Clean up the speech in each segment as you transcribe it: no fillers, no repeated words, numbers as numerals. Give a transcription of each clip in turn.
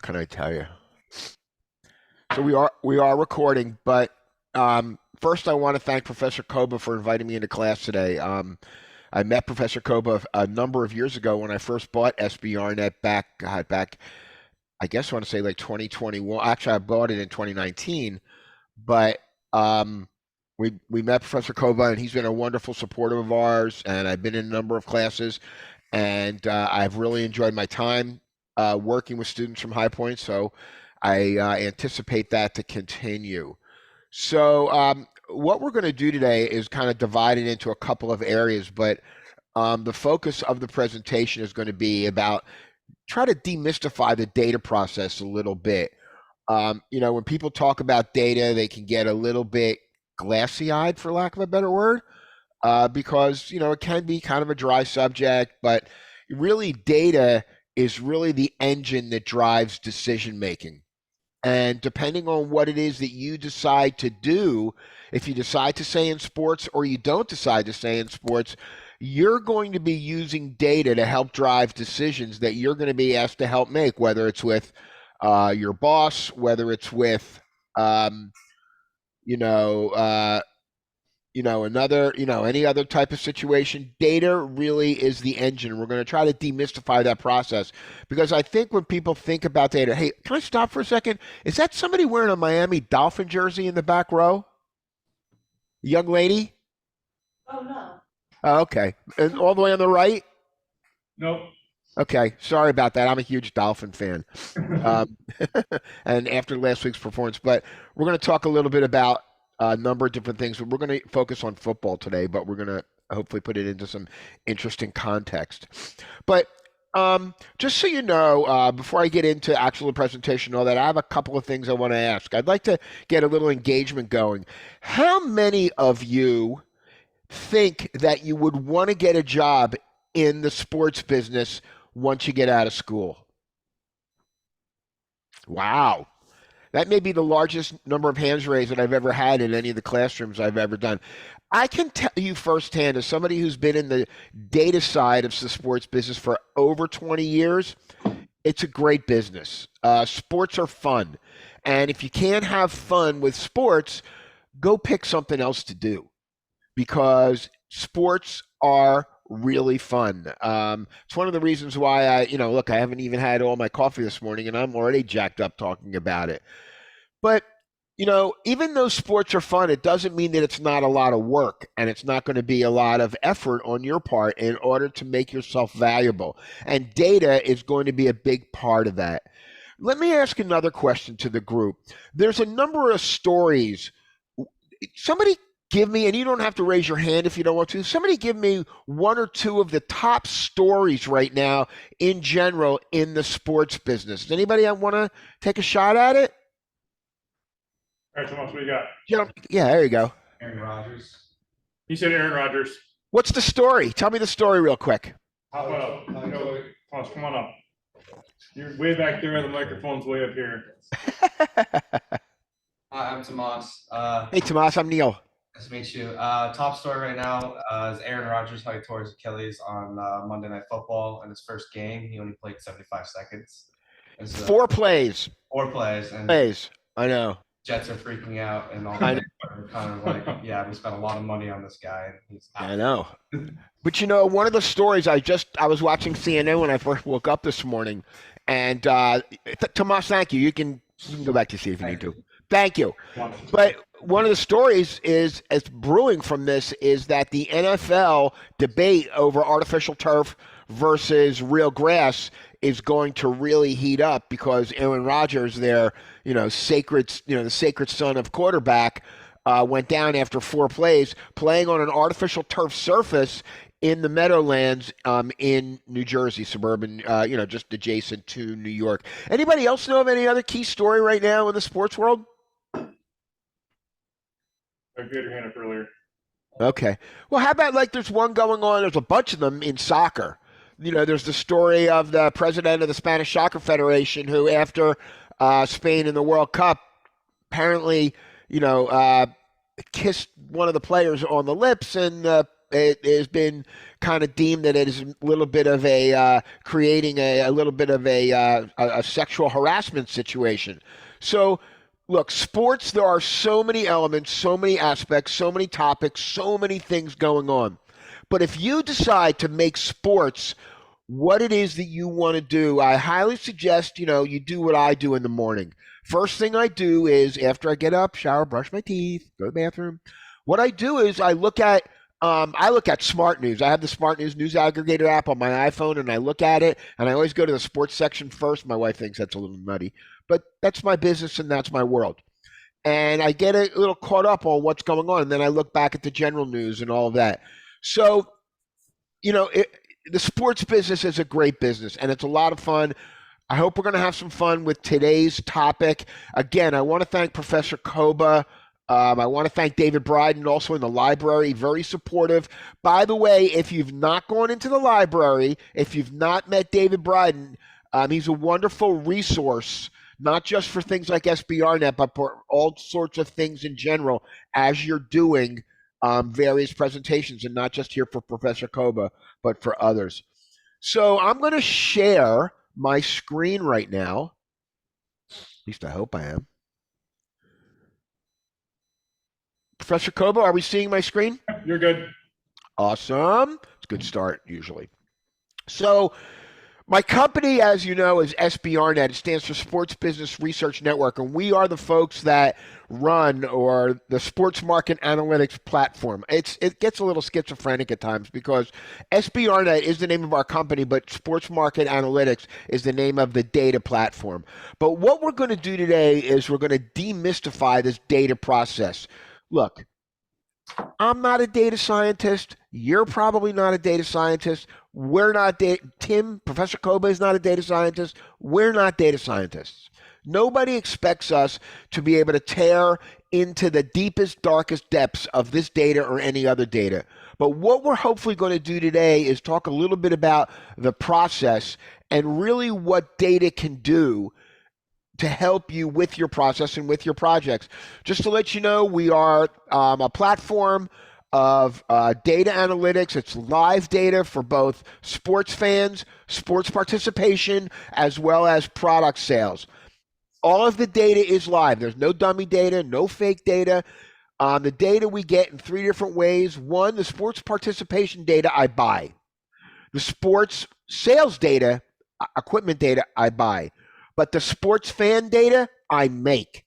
can I tell you? So we are recording, but first I want to thank Professor Koba for inviting me into class today. I met Professor Koba a number of years ago when I first bought SBRnet back I guess I want to say like 2021. Actually, I bought it in 2019, but we met Professor Koba, and he's been a wonderful supporter of ours, and I've been in a number of classes, and I've really enjoyed my time working with students from High Point, so I anticipate that to continue. So what we're going to do today is kind of divide it into a couple of areas, but the focus of the presentation is going to be about try to demystify the data process a little bit. When people talk about data, they can get a little bit glassy-eyed, for lack of a better word, because, it can be kind of a dry subject, but really data is really the engine that drives decision-making. And depending on what it is that you decide to do, if you decide to stay in sports or you don't decide to stay in sports, you're going to be using data to help drive decisions that you're going to be asked to help make, whether it's with your boss, whether it's with, any other type of situation. Data really is the engine. We're going to try to demystify that process, because I think when people think about data, hey, can I stop for a second? Is that somebody wearing a Miami Dolphin jersey in the back row? Young lady? Oh, no. Oh, okay. And all the way on the right? Nope. Okay. Sorry about that. I'm a huge Dolphin fan. And after last week's performance, but we're going to talk a little bit about a number of different things. We're going to focus on football today, but we're going to hopefully put it into some interesting context. But just so you know, before I get into actual presentation and all that, I have a couple of things I want to ask. I'd like to get a little engagement going. How many of you think that you would want to get a job in the sports business once you get out of school? Wow. That may be the largest number of hands raised that I've ever had in any of the classrooms I've ever done. I can tell you firsthand, as somebody who's been in the data side of the sports business for over 20 years, it's a great business. Sports are fun. And if you can't have fun with sports, go pick something else to do, because sports are really fun. It's one of the reasons why I haven't even had all my coffee this morning and I'm already jacked up talking about it. But, even though sports are fun, it doesn't mean that it's not a lot of work, and it's not going to be a lot of effort on your part in order to make yourself valuable. And data is going to be a big part of that. Let me ask another question to the group. There's a number of stories. Somebody give me, and you don't have to raise your hand if you don't want to, somebody give me one or two of the top stories right now in general in the sports business. Does anybody want to take a shot at it? All right, so what you got? Yeah, there you go. Aaron Rodgers. You said Aaron Rodgers. What's the story? Tell me the story real quick. Hop up. Thomas, come on up. You're way back there. The microphone's way up here. Hi, I'm Tomas. Hey, Tomas, I'm Neil. Nice to meet you. Top story right now is Aaron Rodgers, how he tore his Achilles on Monday Night Football in his first game. He only played 75 seconds. So, 4 plays. 4 plays. And I know. Jets are freaking out and all that. We're kind of like, yeah, we spent a lot of money on this guy. And he's out. I know. But one of the stories, I was watching CNN when I first woke up this morning, and Tomas, thank you. You can go back to see if you need to. Thank you. But one of the stories is brewing from this is that the NFL debate over artificial turf versus real grass is going to really heat up, because Aaron Rodgers, the sacred son of quarterback, went down after 4 plays playing on an artificial turf surface in the Meadowlands in New Jersey, suburban, just adjacent to New York. Anybody else know of any other key story right now in the sports world? I had your hand up earlier. Okay. Well, how about there's one going on, there's a bunch of them in soccer. There's the story of the president of the Spanish Soccer Federation who, after Spain in the World Cup, apparently, kissed one of the players on the lips, and it has been kind of deemed that it is a little bit of a creating a little bit of a sexual harassment situation. So, look, sports, there are so many elements, so many aspects, so many topics, so many things going on. But if you decide to make sports what it is that you want to do, I highly suggest, you do what I do in the morning. First thing I do is after I get up, shower, brush my teeth, go to the bathroom. What I do is I look at Smart News. I have the Smart News aggregator app on my iPhone, and I look at it, and I always go to the sports section first. My wife thinks that's a little nutty, but that's my business and that's my world. And I get a little caught up on what's going on, and then I look back at the general news and all of that. So, the sports business is a great business, and it's a lot of fun. I hope we're going to have some fun with today's topic. Again, I want to thank Professor Koba. I want to thank David Bryden, also in the library, very supportive. By the way, if you've not gone into the library, if you've not met David Bryden, he's a wonderful resource, not just for things like SBRnet, but for all sorts of things in general as you're doing various presentations, and not just here for Professor Koba, but for others. So I'm going to share my screen right now. At least I hope I am. Professor Koba, are we seeing my screen? You're good. Awesome. It's a good start, usually. So my company, as you know, is SBRnet. It stands for Sports Business Research Network, and we are the folks that run or the sports market analytics platform. It gets a little schizophrenic at times because SBRnet is the name of our company, but Sports Market Analytics is the name of the data platform. But what we're going to do today is we're going to demystify this data process. Look, I'm not a data scientist. You're probably not a data scientist. We're not Professor Koba is not a data scientist. We're not data scientists. Nobody expects us to be able to tear into the deepest, darkest depths of this data or any other data. But what we're hopefully going to do today is talk a little bit about the process and really what data can do to help you with your process and with your projects. Just to let you know, we are a platform of data analytics. It's live data for both sports fans, sports participation, as well as product sales. All of the data is live. There's no dummy data, no fake data. The data we get in three different ways. One, the sports participation data I buy. The sports sales data, equipment data I buy. But the sports fan data, I make.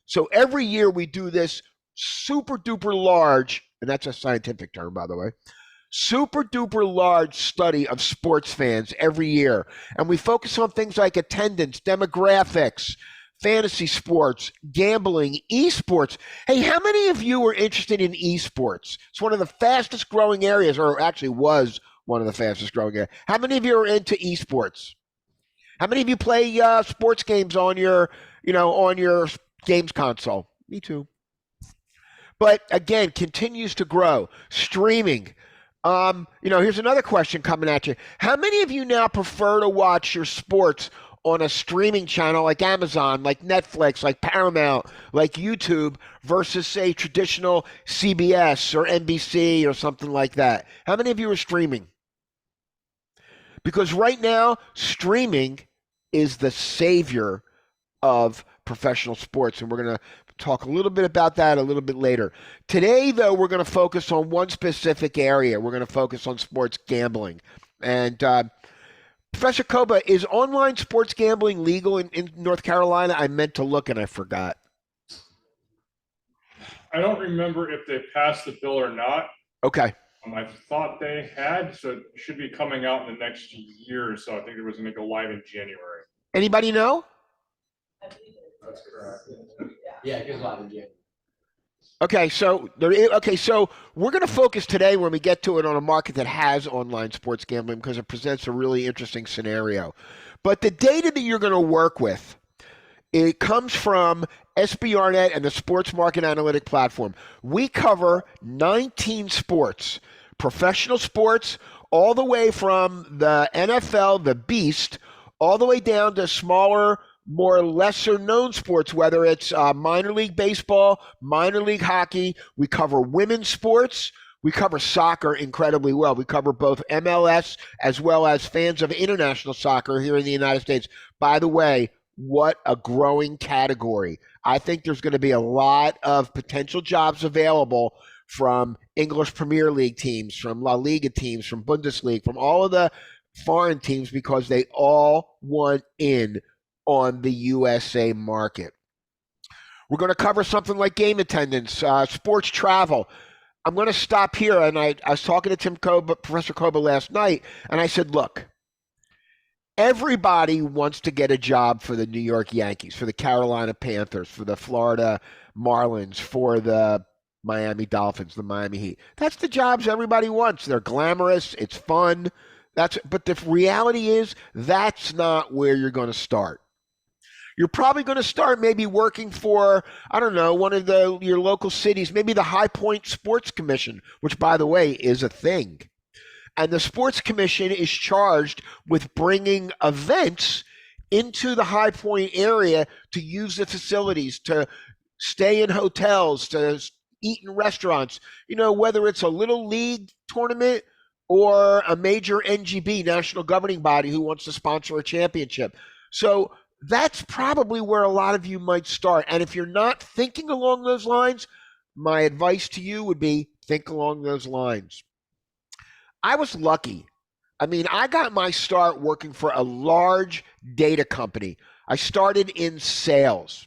So every year we do this super duper large, and that's a scientific term, by the way, super duper large study of sports fans every year. And we focus on things like attendance, demographics, fantasy sports, gambling, esports. Hey, how many of you are interested in esports? It's one of the fastest growing areas, or actually was one of the fastest growing areas. How many of you are into esports? How many of you play sports games on your games console? Me too. But again, continues to grow. Streaming. Here's another question coming at you. How many of you now prefer to watch your sports on a streaming channel like Amazon, like Netflix, like Paramount, like YouTube, versus, say, traditional CBS or NBC or something like that? How many of you are streaming? Because right now, streaming is the savior of professional sports, and we're going to talk a little bit about that a little bit later. Today, though, we're going to focus on one specific area. We're going to focus on sports gambling. And Professor Koba, is online sports gambling legal in North Carolina? I meant to look and I forgot. I don't remember if they passed the bill or not. Okay. I thought they had, so it should be coming out in the next year or so. I think it was going to go live in January. Anybody know? That's correct. Yeah, it goes live in January. Okay, so we're going to focus today when we get to it on a market that has online sports gambling because it presents a really interesting scenario. But the data that you're going to work with, it comes from SBRnet and the Sports Market Analytic Platform. We cover 19 sports, professional sports, all the way from the NFL, the Beast, all the way down to smaller, more lesser known sports, whether it's minor league baseball, minor league hockey. We cover women's sports. We cover soccer incredibly well. We cover both MLS as well as fans of international soccer here in the United States. By the way, what a growing category. I think there's going to be a lot of potential jobs available from English Premier League teams, from La Liga teams, from Bundesliga, from all of the foreign teams because they all want in on the USA market. We're going to cover something like game attendance, sports travel. I'm going to stop here. And I was talking to Tim Koba, Professor Koba last night, and I said, look, everybody wants to get a job for the New York Yankees, for the Carolina Panthers, for the Florida Marlins, for the Miami Dolphins, the Miami Heat. That's the jobs everybody wants. They're glamorous. It's fun. But the reality is that's not where you're going to start. You're probably going to start maybe working for, I don't know, one of your local cities, maybe the High Point Sports Commission, which, by the way, is a thing. And the Sports Commission is charged with bringing events into the High Point area to use the facilities, to stay in hotels, to eat in restaurants, whether it's a little league tournament or a major NGB, national governing body, who wants to sponsor a championship. So that's probably where a lot of you might start. And if you're not thinking along those lines, my advice to you would be think along those lines. I was lucky. I got my start working for a large data company. I started in sales.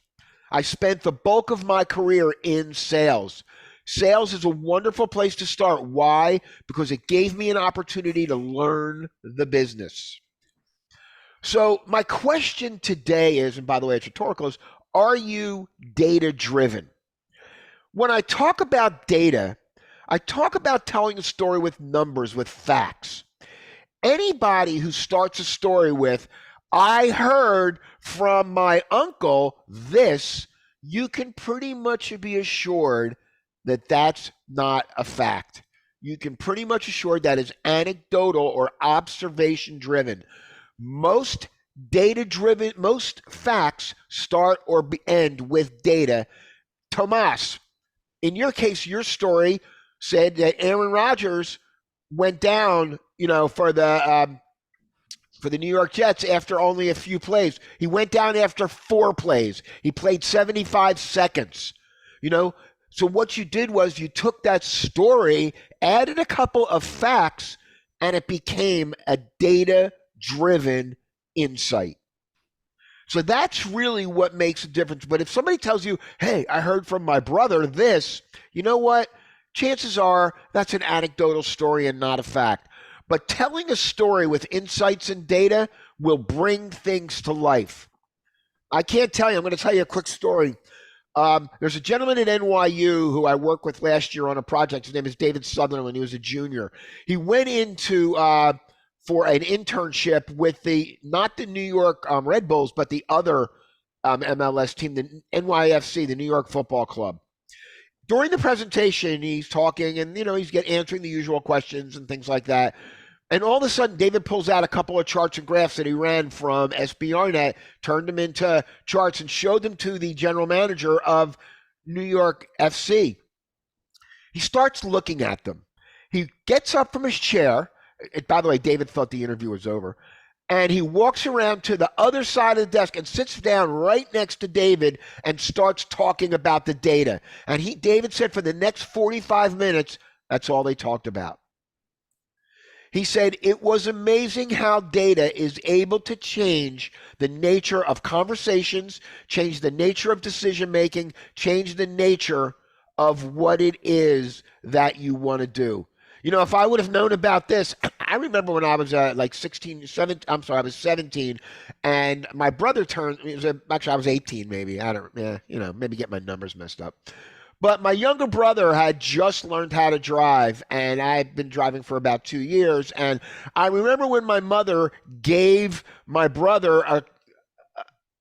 I spent the bulk of my career in sales. Sales is a wonderful place to start. Why? Because it gave me an opportunity to learn the business. So my question today is, and by the way, it's rhetorical, is, are you data-driven? When I talk about data, I talk about telling a story with numbers, with facts. Anybody who starts a story with, I heard from my uncle this, you can pretty much be assured that that's not a fact. You can pretty much assure that is anecdotal or observation-driven. Most data-driven, most facts start or end with data. Tomas, in your case, your story said that Aaron Rodgers went down, for the New York Jets after only a few plays. He went down after 4 plays. He played 75 seconds. So what you did was you took that story, added a couple of facts, and it became a data-driven insight. So that's really what makes a difference. But if somebody tells you, hey, I heard from my brother this, you know what? Chances are that's an anecdotal story and not a fact. But telling a story with insights and data will bring things to life. I can't tell you. I'm going to tell you a quick story. There's a gentleman at NYU who I worked with last year on a project. His name is David Sutherland when he was a junior. He went into for an internship with not the New York Red Bulls, but the other MLS team, the NYFC, the New York Football Club. During the presentation, he's talking and, he's answering the usual questions and things like that. And all of a sudden, David pulls out a couple of charts and graphs that he ran from SBRnet, turned them into charts and showed them to the general manager of New York FC. He starts looking at them. He gets up from his chair. By the way, David thought the interview was over. And he walks around to the other side of the desk and sits down right next to David and starts talking about the data. And David said for the next 45 minutes, that's all they talked about. He said it was amazing how data is able to change the nature of conversations, change the nature of decision-making, change the nature of what it is that you want to do. If I would have known about this, I remember when I was I was 17, and my brother actually I was 18 maybe. Maybe get my numbers messed up. But my younger brother had just learned how to drive, and I'd been driving for about 2 years. And I remember when my mother gave my brother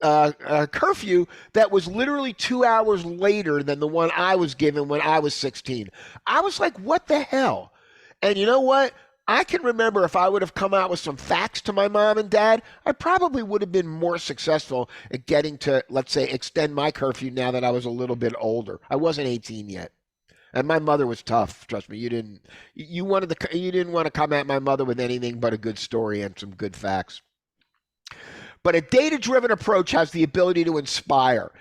a curfew that was literally 2 hours later than the one I was given when I was 16. I was like, what the hell? And you know what? I can remember if I would have come out with some facts to my mom and dad, I probably would have been more successful at getting to, let's say, extend my curfew now that I was a little bit older. I wasn't 18 yet. And my mother was tough. Trust me. You didn't want to come at my mother with anything but a good story and some good facts. But a data-driven approach has the ability to inspire.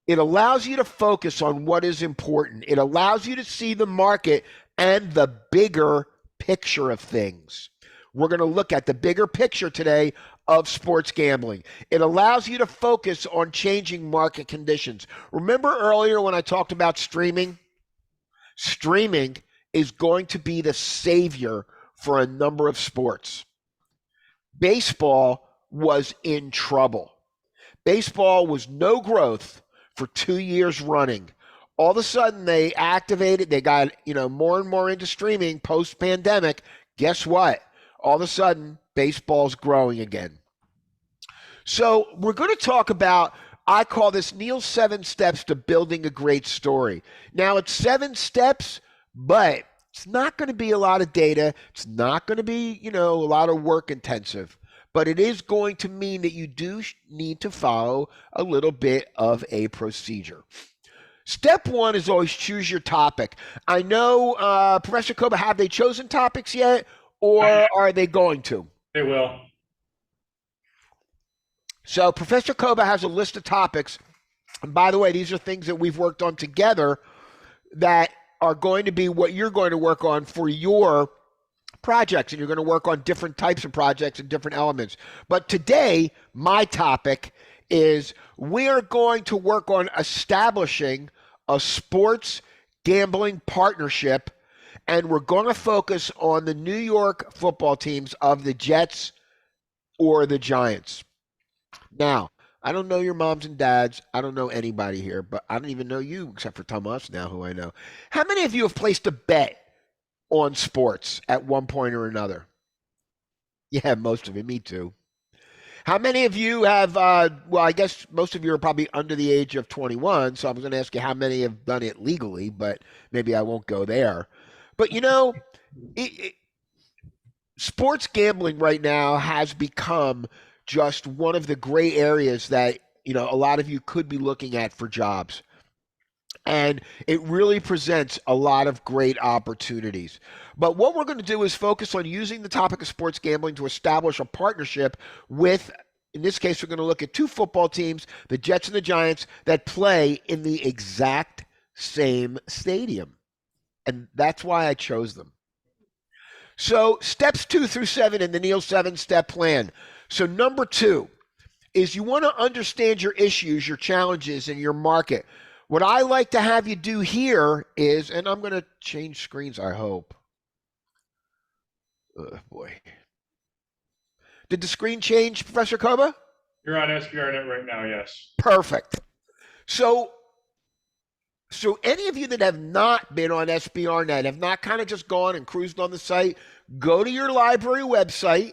It allows you to focus on what is important. It allows you to see the market and the bigger picture of things. We're going to look at the bigger picture today of sports gambling. It allows you to focus on changing market conditions. Remember earlier when I talked about streaming? Streaming is going to be the savior for a number of sports. Baseball was in trouble. Baseball was no growth for 2 years running. All of a sudden they activated, they got, more and more into streaming post-pandemic. Guess what? All of a sudden, baseball's growing again. So we're going to talk about, I call this Neil's 7 steps to building a great story. Now, it's 7 steps, but it's not going to be a lot of data. It's not going to be, a lot of work intensive. But it is going to mean that you do need to follow a little bit of a procedure. Step 1 is always choose your topic. I know, Professor Koba, have they chosen topics yet, or are they going to? They will. So Professor Koba has a list of topics. And by the way, these are things that we've worked on together that are going to be what you're going to work on for your projects, and you're going to work on different types of projects and different elements. But today, my topic is we are going to work on establishing a sports gambling partnership, and we're going to focus on the New York football teams of the Jets or the Giants. Now, I don't know your moms and dads. I don't know anybody here, but I don't even know you except for Thomas now, who I know. How many of you have placed a bet on sports at one point or another? Yeah, most of it. Me too. How many of you have, well, I guess most of you are probably under the age of 21, so I was going to ask you how many have done it legally, but maybe I won't go there. But, sports gambling right now has become just one of the gray areas that, a lot of you could be looking at for jobs. And it really presents a lot of great opportunities. But what we're going to do is focus on using the topic of sports gambling to establish a partnership with, in this case, we're going to look at 2 football teams, the Jets and the Giants, that play in the exact same stadium. And that's why I chose them. So steps 2 through 7 in the Neil 7-step plan. So number 2 is you want to understand your issues, your challenges, and your market. What I like to have you do here is, and I'm going to change screens, I hope. Oh, boy. Did the screen change, Professor Koba? You're on SBRnet right now, yes. Perfect. So any of you that have not been on SBRnet, have not kind of just gone and cruised on the site, go to your library website,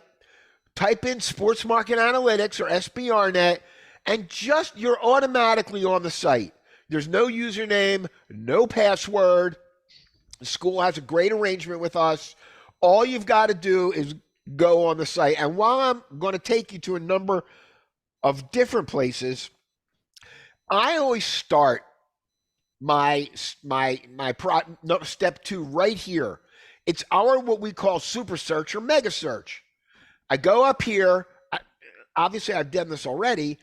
type in Sports Market Analytics or SBRnet, and you're automatically on the site. There's no username, no password. The school has a great arrangement with us. All you've got to do is go on the site. And while I'm going to take you to a number of different places, I always start step 2 right here. It's our what we call super search or mega search. I go up here. Obviously, I've done this already.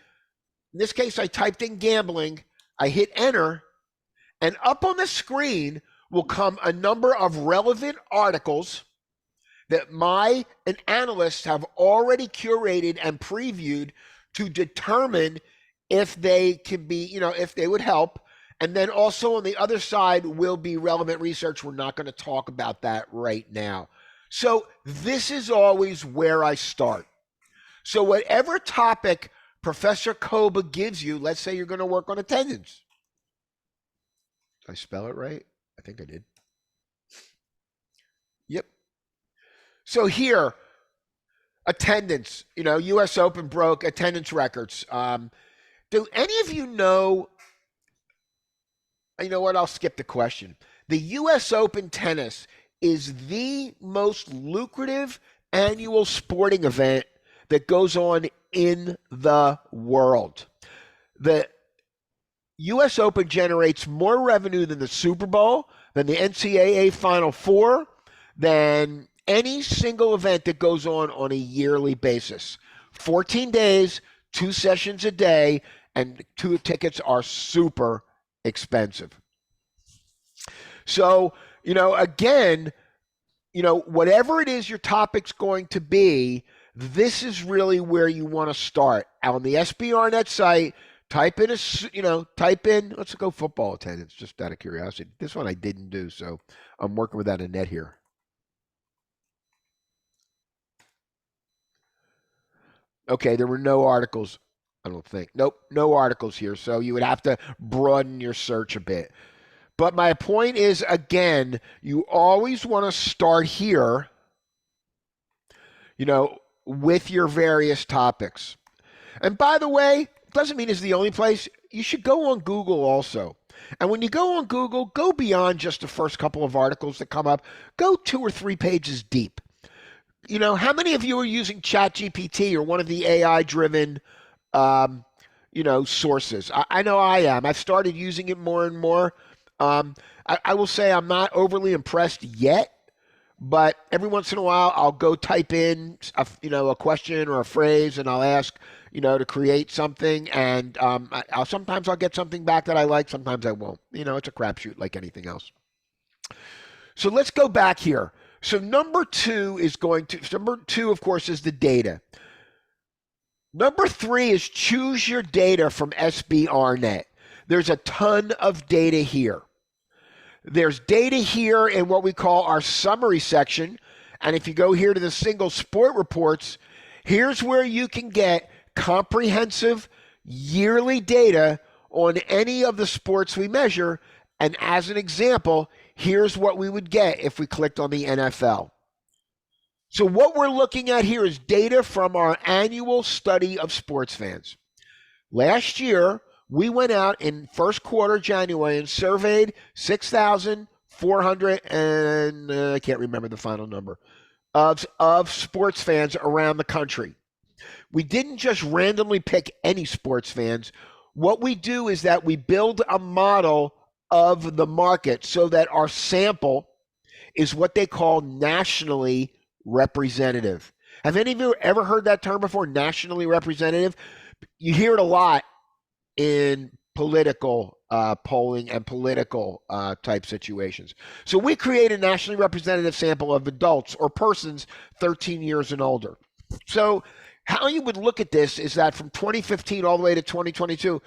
In this case, I typed in gambling. I hit enter, and up on the screen will come a number of relevant articles that and analysts have already curated and previewed to determine if they can be, if they would help. And then also on the other side will be relevant research. We're not going to talk about that right now. So this is always where I start. So whatever topic Professor Koba gives you, let's say you're going to work on attendance. Did I spell it right? I think I did. Yep. So here, attendance, U.S. Open broke attendance records. Do any of you know, what, I'll skip the question. The U.S. Open tennis is the most lucrative annual sporting event that goes on in the world. The U.S. Open generates more revenue than the Super Bowl, than the NCAA Final Four, than any single event that goes on a yearly basis. 14 days, 2 sessions a day, and 2 tickets are super expensive. So, again, whatever it is your topic's going to be, this is really where you want to start. On the SBRnet site, type in, let's go football attendance, just out of curiosity. This one I didn't do, so I'm working without a net here. Okay, there were no articles, I don't think. Nope, no articles here, so you would have to broaden your search a bit. But my point is, again, you always want to start here, with your various topics. And by the way, doesn't mean it's the only place. You should go on Google also. And when you go on Google, go beyond just the first couple of articles that come up. Go 2 or 3 pages deep. How many of you are using ChatGPT or one of the AI-driven, sources? I know I am. I've started using it more and more. I will say I'm not overly impressed yet, but every once in a while I'll go type in a question or a phrase, and I'll ask to create something, and sometimes I'll get something back that I like, sometimes I won't. It's a crapshoot like anything else. So let's go back here. So number two, of course, is the data. Number 3 is choose your data from SBRnet. There's a ton of data here. There's data here in what we call our summary section. And if you go here to the single sport reports, here's where you can get comprehensive yearly data on any of the sports we measure. And as an example, here's what we would get if we clicked on the NFL. So what we're looking at here is data from our annual study of sports fans. Last year, we went out in first quarter January and surveyed 6,400, and I can't remember the final number, of sports fans around the country. We didn't just randomly pick any sports fans. What we do is that we build a model of the market so that our sample is what they call nationally representative. Have any of you ever heard that term before, nationally representative? You hear it a lot in political polling and political type situations. So we create a nationally representative sample of adults or persons 13 years and older. So how you would look at this is that from 2015 all the way to 2022,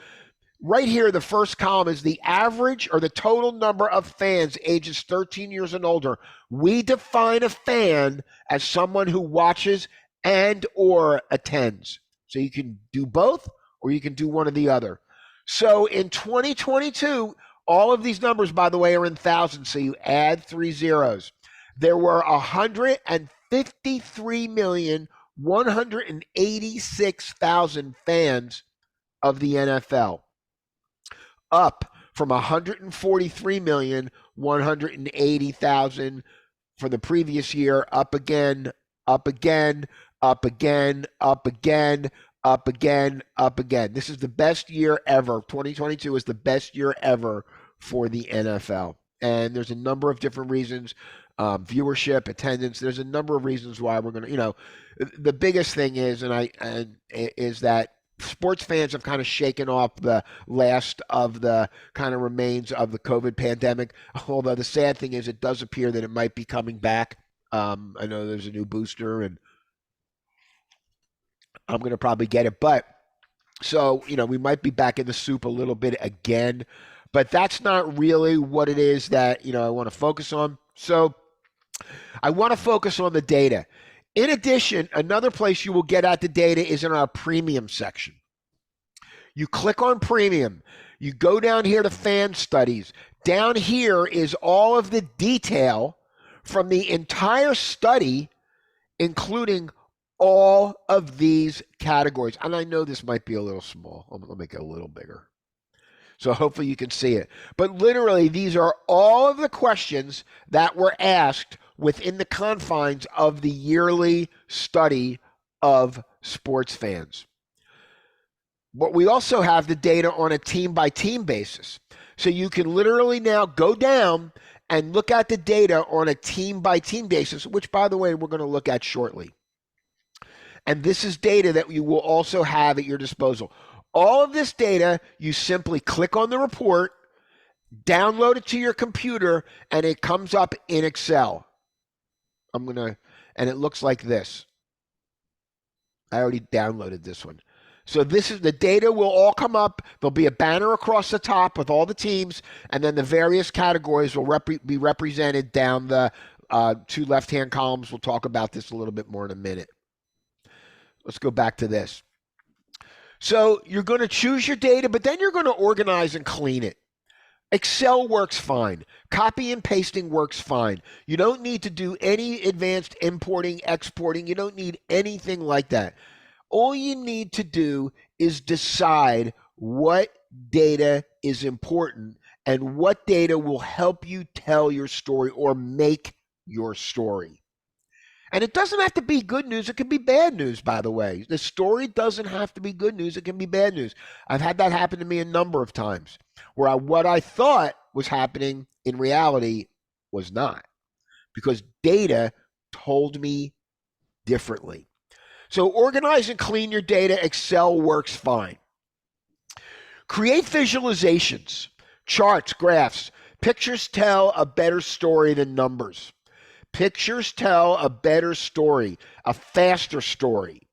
right here, the first column is the average or the total number of fans ages 13 years and older. We define a fan as someone who watches and or attends. So you can do both or you can do one or the other. So in 2022, all of these numbers, by the way, are in thousands. So you add 3 zeros. There were 153,186,000 fans of the NFL, up from 143,180,000 for the previous year, up again, up again, up again, up again, up again, up again. This is the best year ever. 2022 is the best year ever for the NFL. And there's a number of different reasons, viewership, attendance. There's a number of reasons why we're going to, the biggest thing is, is that sports fans have kind of shaken off the last of the kind of remains of the COVID pandemic. Although the sad thing is it does appear that it might be coming back. I know there's a new booster and I'm going to probably get it. But so, we might be back in the soup a little bit again. But that's not really what it is that, I want to focus on. So I want to focus on the data. In addition, another place you will get at the data is in our premium section. You click on premium. You go down here to fan studies. Down here is all of the detail from the entire study, including all of these categories. And I know this might be a little small. I'll make it a little bigger. So hopefully you can see it. But literally, these are all of the questions that were asked within the confines of the yearly study of sports fans. But we also have the data on a team-by-team basis. So you can literally now go down and look at the data on a team-by-team basis, which, by the way, we're going to look at shortly. And this is data that you will also have at your disposal. All of this data, you simply click on the report, download it to your computer, and it comes up in Excel. And it looks like this. I already downloaded this one. So this is the data will all come up. There'll be a banner across the top with all the teams, and then the various categories will be represented down the two left-hand columns. We'll talk about this a little bit more in a minute. Let's go back to this. So you're going to choose your data, but then you're going to organize and clean it. Excel works fine. Copy and pasting works fine. You don't need to do any advanced importing, exporting. You don't need anything like that. All you need to do is decide what data is important and what data will help you tell your story or make your story. And it doesn't have to be good news. It can be bad news, by the way. The story doesn't have to be good news. It can be bad news. I've had that happen to me a number of times where what I thought was happening in reality was not, because data told me differently. So organize and clean your data. Excel works fine. Create visualizations, charts, graphs. Pictures tell a better story than numbers. Pictures tell a better story, a faster story.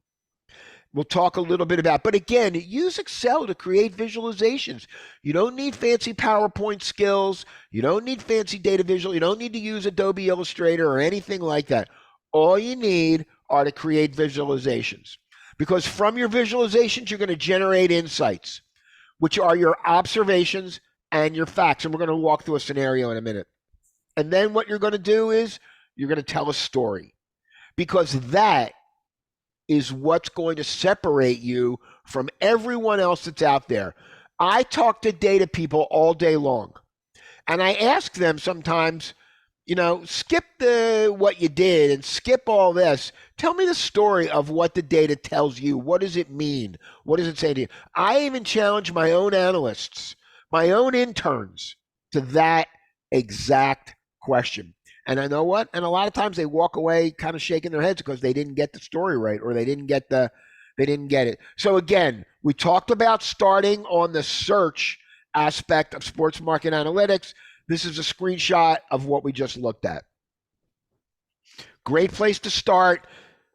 We'll talk a little bit about, but again, use Excel to create visualizations. You don't need fancy PowerPoint skills. You don't need fancy data visual. You don't need to use Adobe Illustrator or anything like that. All you need are to create visualizations, because from your visualizations, you're going to generate insights, which are your observations and your facts. And we're going to walk through a scenario in a minute. And then what you're going to do is you're going to tell a story, because that is what's going to separate you from everyone else that's out there. I talk to data people all day long, and I ask them sometimes, skip what you did and skip all this. Tell me the story of what the data tells you. What does it mean? What does it say to you? I even challenge my own analysts, my own interns, to that exact question. And I know what? And a lot of times they walk away kind of shaking their heads because they didn't get the story right, or they didn't get it. So again, we talked about starting on the search aspect of sports market analytics. This is a screenshot of what we just looked at. Great place to start.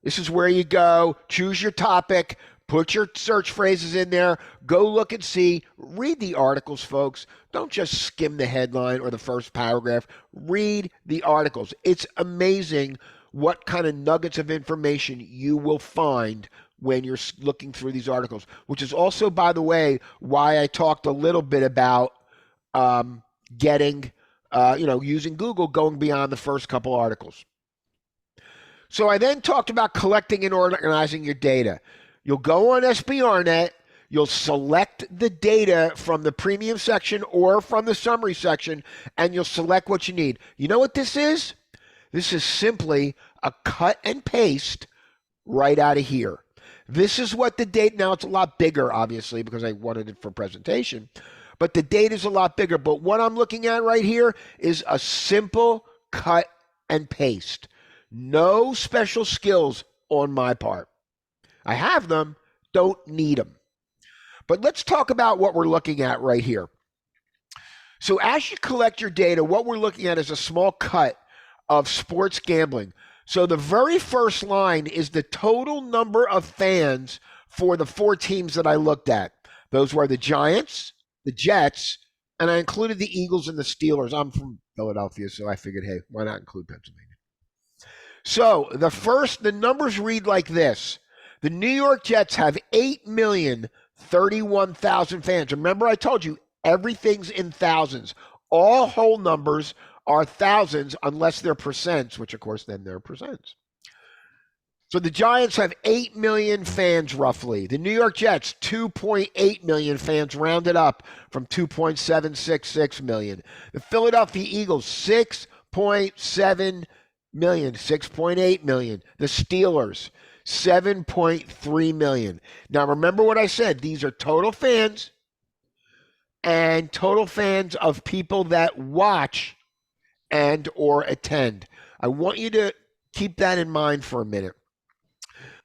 This is where you go. Choose your topic. Put your search phrases in there. Go look and see. Read the articles, folks. Don't just skim the headline or the first paragraph. Read the articles. It's amazing what kind of nuggets of information you will find when you're looking through these articles, which is also, by the way, why I talked a little bit about using Google, going beyond the first couple articles. So I then talked about collecting and organizing your data. You'll go on SBRnet, you'll select the data from the premium section or from the summary section, and you'll select what you need. You know what this is? This is simply a cut and paste right out of here. This is what the data, now it's a lot bigger, obviously, because I wanted it for presentation, but the data is a lot bigger. But what I'm looking at right here is a simple cut and paste. No special skills on my part. I have them, don't need them. But let's talk about what we're looking at right here. So as you collect your data, what we're looking at is a small cut of sports gambling. So the very first line is the total number of fans for the four teams that I looked at. Those were the Giants, the Jets, and I included the Eagles and the Steelers. I'm from Philadelphia, so I figured, hey, why not include Pennsylvania? So the numbers read like this. The New York Jets have 8,031,000 fans. Remember, I told you everything's in thousands. All whole numbers are thousands unless they're percents, which of course then they're percents. So the Giants have 8 million fans roughly. The New York Jets, 2.8 million fans rounded up from 2.766 million. The Philadelphia Eagles, 6.7 million, 6.8 million. The Steelers, 7.3 million. Now, remember what I said. These are total fans and total fans of people that watch and or attend. I want you to keep that in mind for a minute.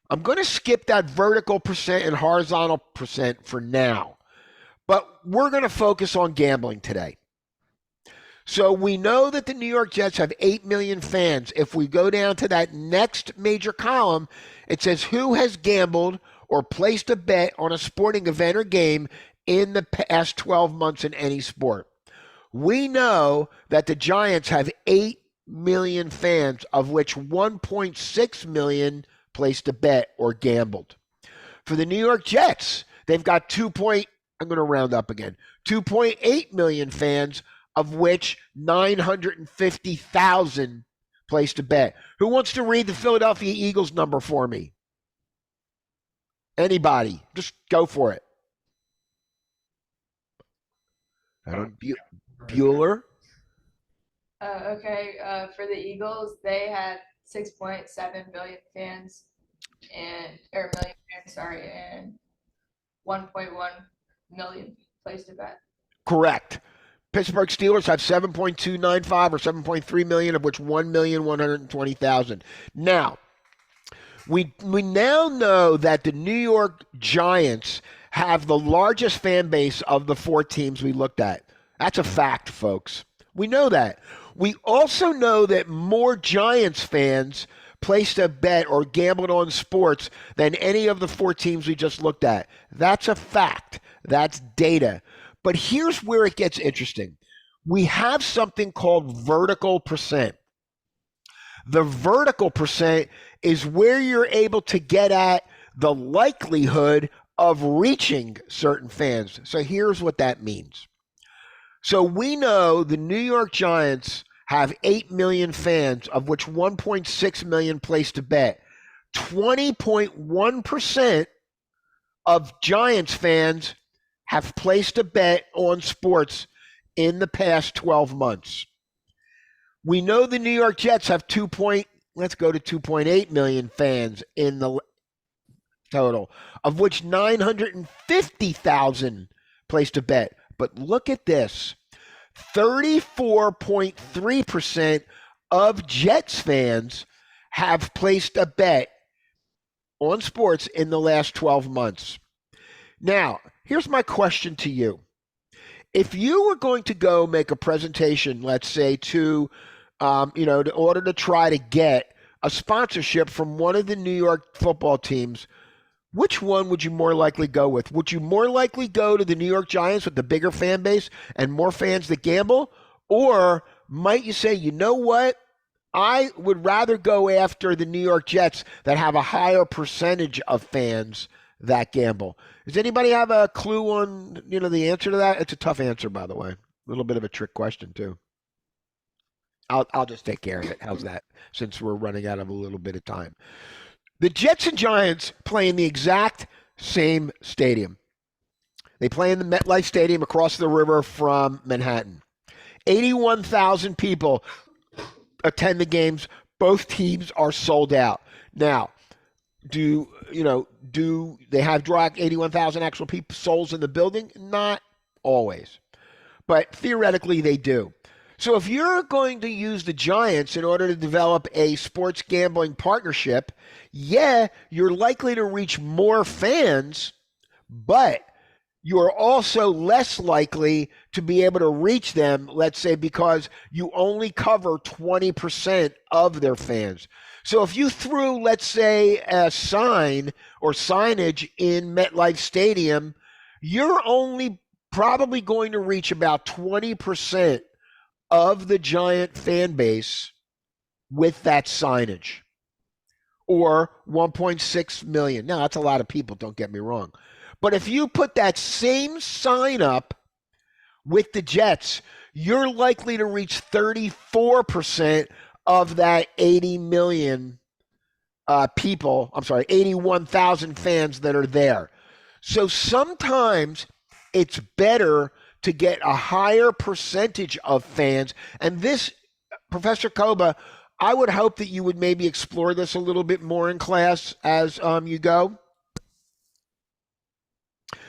I'm going to skip that vertical percent and horizontal percent for now, but we're going to focus on gambling today. So we know that the New York Jets have 8 million fans. If we go down to that next major column, it says who has gambled or placed a bet on a sporting event or game in the past 12 months in any sport. We know that the Giants have 8 million fans, of which 1.6 million placed a bet or gambled. For the New York Jets, they've got 2.8 million fans, of which 950,000 placed a bet. Who wants to read the Philadelphia Eagles number for me? Anybody? Just go for it. I don't. Bueller. Okay. For the Eagles, they had 6.7 billion fans million fans, and 1.1 million placed a bet. Correct. Pittsburgh Steelers have 7.295 or 7.3 million, of which 1,120,000. Now, we now know that the New York Giants have the largest fan base of the 4 teams we looked at. That's a fact, folks. We know that. We also know that more Giants fans placed a bet or gambled on sports than any of the 4 teams we just looked at. That's a fact. That's data. But here's where it gets interesting. We have something called vertical percent. The vertical percent is where you're able to get at the likelihood of reaching certain fans. So here's what that means. So we know the New York Giants have 8 million fans, of which 1.6 million placed a bet. 20.1% of Giants fans have placed a bet on sports in the past 12 months. We know the New York Jets have 2.8 million fans in the total, of which 950,000 placed a bet. But look at this. 34.3% of Jets fans have placed a bet on sports in the last 12 months. Now, here's my question to you. If you were going to go make a presentation, let's say, to, in order to try to get a sponsorship from one of the New York football teams, which one would you more likely go with? Would you more likely go to the New York Giants with the bigger fan base and more fans that gamble? Or might you say, you know what? I would rather go after the New York Jets that have a higher percentage of fans that gamble. Does anybody have a clue on, the answer to that? It's a tough answer, by the way. A little bit of a trick question, too. I'll just take care of it. How's that? Since we're running out of a little bit of time. The Jets and Giants play in the exact same stadium. They play in the MetLife Stadium across the river from Manhattan. 81,000 people attend the games. Both teams are sold out. Now, do they have 81,000 actual people, souls in the building? Not always. But theoretically, they do. So if you're going to use the Giants in order to develop a sports gambling partnership, yeah, you're likely to reach more fans, but you're also less likely to be able to reach them, let's say, because you only cover 20% of their fans. So if you threw, let's say, a sign or signage in MetLife Stadium, you're only probably going to reach about 20% of the Giant fan base with that signage, or 1.6 million. Now, that's a lot of people, don't get me wrong. But if you put that same sign up with the Jets, you're likely to reach 34% of that 80 million people. I'm sorry, 81,000 fans that are there. So sometimes it's better to get a higher percentage of fans. And this, Professor Koba, I would hope that you would maybe explore this a little bit more in class as you go.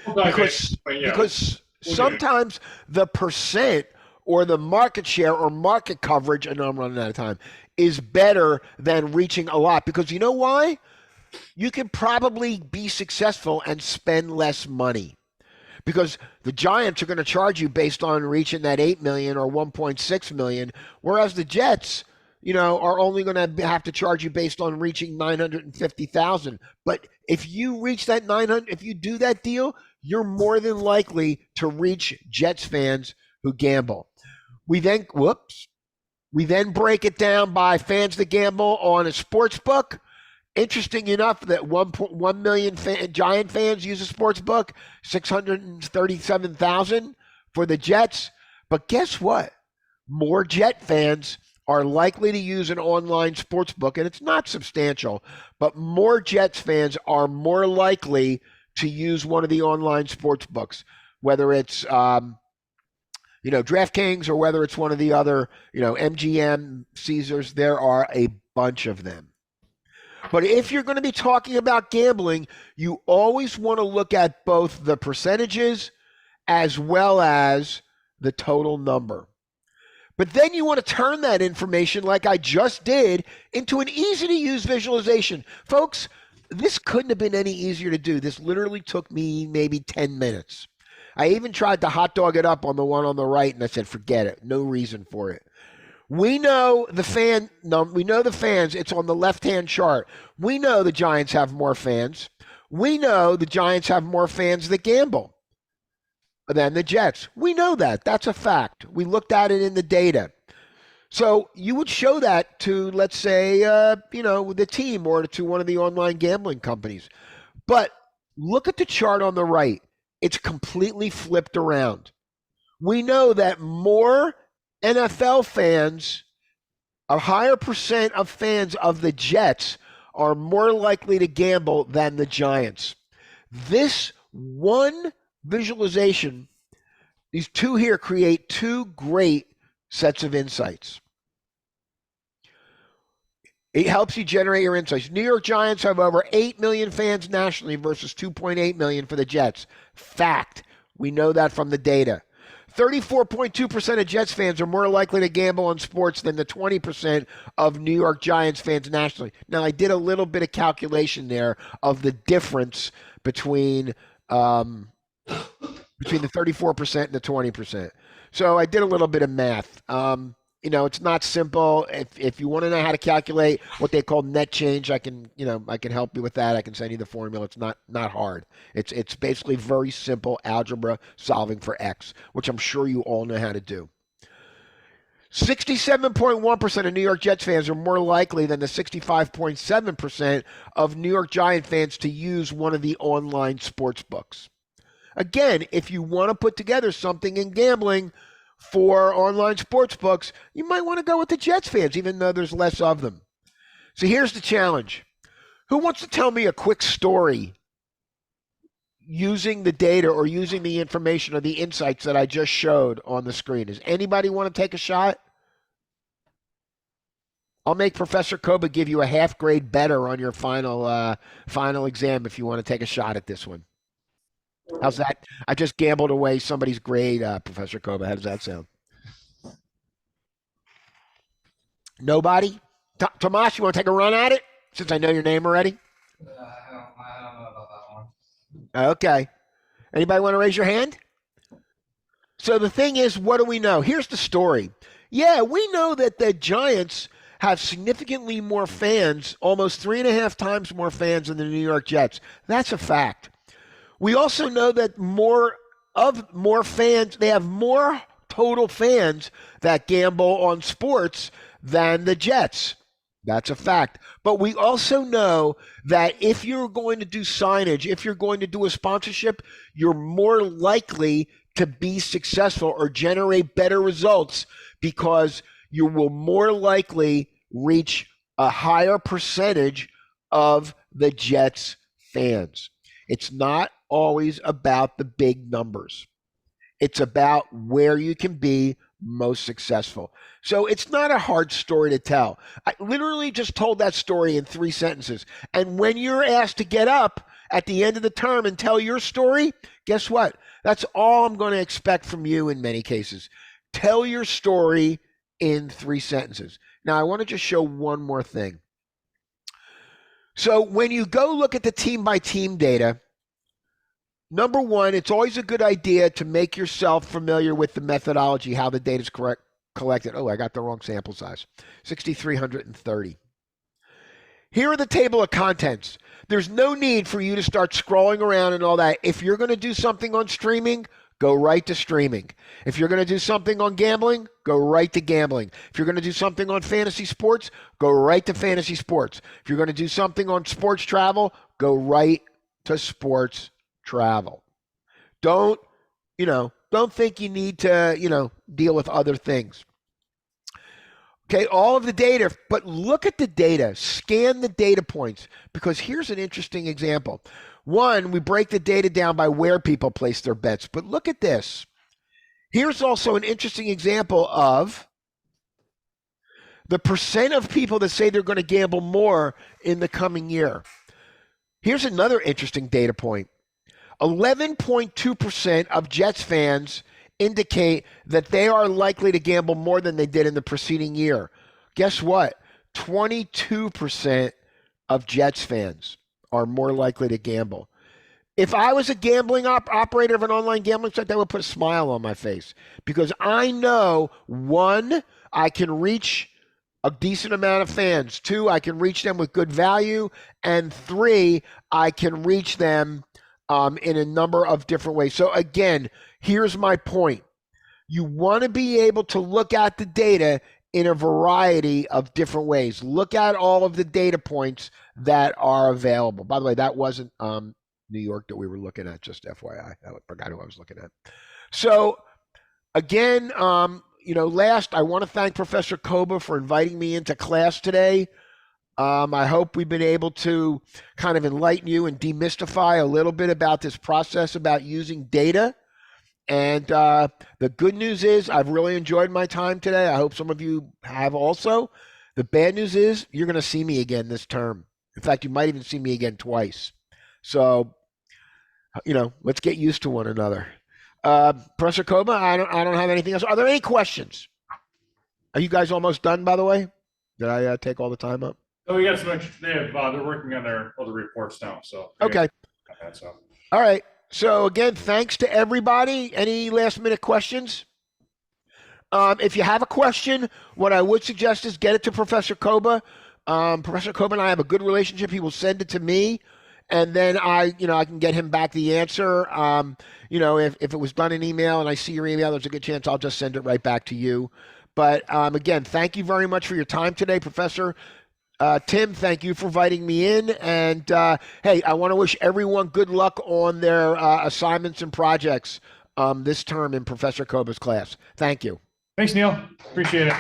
Because sometimes the percent or the market share or market coverage, and I'm running out of time, is better than reaching a lot. Because you know why? You can probably be successful and spend less money. Because the Giants are going to charge you based on reaching that 8 million or 1.6 million, whereas the Jets, are only going to have to charge you based on reaching 950,000. But if you reach that 900, if you do that deal, you're more than likely to reach Jets fans who gamble. We then break it down by fans that gamble on a sports book. Interesting enough that 1 million Giant fans use a sports book, 637,000 for the Jets. But guess what? More Jet fans are likely to use an online sports book, and it's not substantial, but more Jets fans are more likely to use one of the online sports books, whether it's DraftKings or whether it's one of the other, MGM, Caesars. There are a bunch of them. But if you're going to be talking about gambling, you always want to look at both the percentages as well as the total number. But then you want to turn that information, like I just did, into an easy-to-use visualization. Folks, this couldn't have been any easier to do. This literally took me maybe 10 minutes. I even tried to hot dog it up on the one on the right, and I said, forget it. No reason for it. We know the fans. It's on the left-hand chart. We know the Giants have more fans. We know the Giants have more fans that gamble than the Jets. We know that. That's a fact. We looked at it in the data. So you would show that to, let's say, the team or to one of the online gambling companies. But look at the chart on the right. It's completely flipped around. We know that more NFL fans, a higher percent of fans of the Jets are more likely to gamble than the Giants. This one visualization, these two here create two great sets of insights. It helps you generate your insights. New York Giants have over 8 million fans nationally versus 2.8 million for the Jets. Fact. We know that from the data. 34.2% of Jets fans are more likely to gamble on sports than the 20% of New York Giants fans nationally. Now, I did a little bit of calculation there of the difference between the 34% and the 20%. So I did a little bit of math. It's not simple. If you want to know how to calculate what they call net change, I can help you with that. I can send you the formula. It's not hard. It's basically very simple algebra solving for X, which I'm sure you all know how to do. 67.1% of New York Jets fans are more likely than the 65.7% of New York Giant fans to use one of the online sports books. Again, if you want to put together something in gambling for online sports books, you might want to go with the Jets fans, even though there's less of them. So here's the challenge. Who wants to tell me a quick story using the data or using the information or the insights that I just showed on the screen? Does anybody want to take a shot? I'll make Professor Koba give you a half grade better on your final exam if you want to take a shot at this one. How's that? I just gambled away somebody's grade, Professor Koba. How does that sound? Nobody? Tomas, you want to take a run at it? Since I know your name already? I don't know about that one. Okay. Anybody want to raise your hand? So the thing is, what do we know? Here's the story. Yeah, we know that the Giants have significantly more fans, almost 3.5 times more fans than the New York Jets. That's a fact. We also know that more fans, they have more total fans that gamble on sports than the Jets. That's a fact. But we also know that if you're going to do signage, if you're going to do a sponsorship, you're more likely to be successful or generate better results because you will more likely reach a higher percentage of the Jets fans. It's not always about the big numbers. It's about where you can be most successful. So it's not a hard story to tell. I literally just told that story in 3 sentences. And when you're asked to get up at the end of the term and tell your story, guess what? That's all I'm going to expect from you in many cases. Tell your story in 3 sentences. Now, I want to just show one more thing. So when you go look at the team-by-team data, number one, it's always a good idea to make yourself familiar with the methodology, how the data is collected. Oh, I got the wrong sample size. 6,330. Here are the table of contents. There's no need for you to start scrolling around and all that. If you're going to do something on streaming, go right to streaming. If you're going to do something on gambling, go right to gambling. If you're going to do something on fantasy sports, go right to fantasy sports. If you're going to do something on sports travel, go right to sports travel. Don't think you need to, deal with other things. Okay, all of the data, but look at the data, scan the data points, because here's an interesting example. One, we break the data down by where people place their bets, but look at this. Here's also an interesting example of the percent of people that say they're going to gamble more in the coming year. Here's another interesting data point. 11.2% of Jets fans indicate that they are likely to gamble more than they did in the preceding year. Guess what? 22% of Jets fans are more likely to gamble. If I was a gambling operator of an online gambling site, that would put a smile on my face, because I know, one, I can reach a decent amount of fans. Two, I can reach them with good value. And three, I can reach them in a number of different ways. So again, here's my point. You want to be able to look at the data in a variety of different ways. Look at all of the data points that are available. By the way, that wasn't New York that we were looking at, just FYI. I forgot who I was looking at. So again, last, I want to thank Professor Koba for inviting me into class today. I hope we've been able to kind of enlighten you and demystify a little bit about this process about using data. And the good news is I've really enjoyed my time today. I hope some of you have also. The bad news is you're going to see me again this term. In fact, you might even see me again twice. So, let's get used to one another. Professor Koba, I don't have anything else. Are there any questions? Are you guys almost done, by the way? Did I take all the time up? Oh, we got some. They're working on their other reports now. So Okay. So. All right. So again, thanks to everybody. Any last minute questions? If you have a question, what I would suggest is get it to Professor Koba. Professor Koba and I have a good relationship. He will send it to me, and then I can get him back the answer. If it was done in email and I see your email, there's a good chance I'll just send it right back to you. But again, thank you very much for your time today, Professor. Tim, thank you for inviting me in. And hey, I want to wish everyone good luck on their assignments and projects this term in Professor Koba's class. Thank you. Thanks, Neil. Appreciate it.